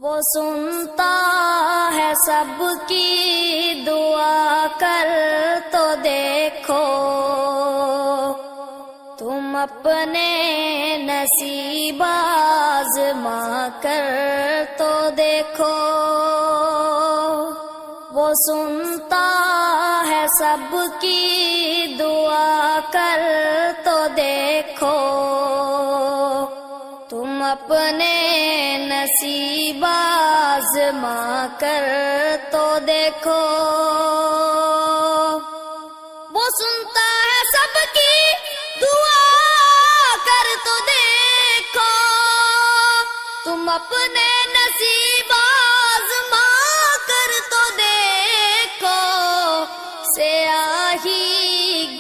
وہ سنتا ہے سب کی دعا، کر تو دیکھو تم اپنے نصیب آزما کر تو دیکھو۔ وہ سنتا ہے سب کی دعا، کر تو دیکھو تم اپنے نصیب آزما کر تو دیکھو۔ وہ سنتا ہے سب کی دعا، کر تو دیکھو تم اپنے نصیب آزما کر تو دیکھو۔ سیاہی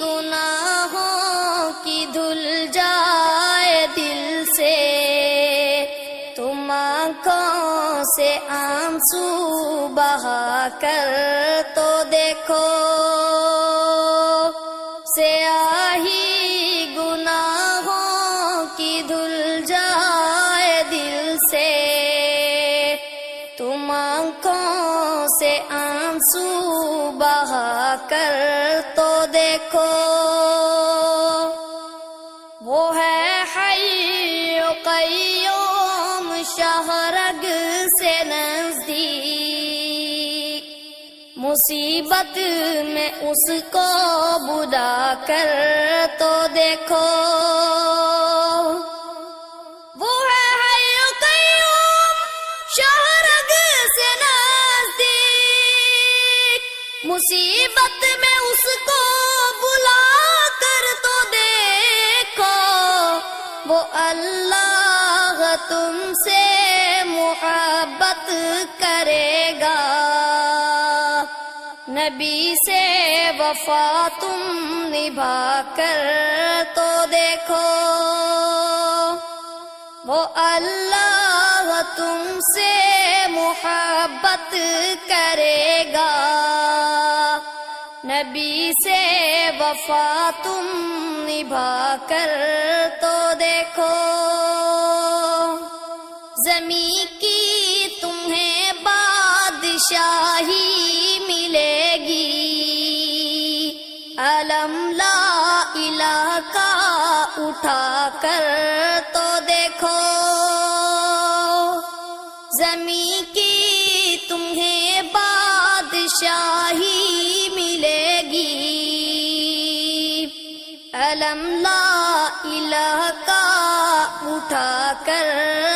گناہوں کی دھل جائے دل سے، تم آنکھوں سے آنسو بہا کر تو دیکھو۔ سیاہی گناہوں کی دھل جائے دل سے، تم آنکھوں سے آنسو بہا کر تو دیکھو۔ وہ ہے حی و قیوم شہرگ سے نزدیک، مصیبت میں اس کو بلا کر تو دیکھو۔ وہ ہے حی و قیوم شہرگ سے نزدیک، مصیبت میں اس کو بلا کر تو دیکھو۔ وہ اللہ تم سے محبت کرے گا، نبی سے وفا تم نبھا کر تو دیکھو۔ وہ اللہ تم سے محبت کرے گا، نبی سے وفا تم نبھا کر تو دیکھو۔ زمین کی تمہیں بادشاہی ملے گی، علم لا الہ کا اٹھا کر تو دیکھو۔ زمین کی تمہیں بادشاہی ملے گی، علم لا الہ کا اٹھا کر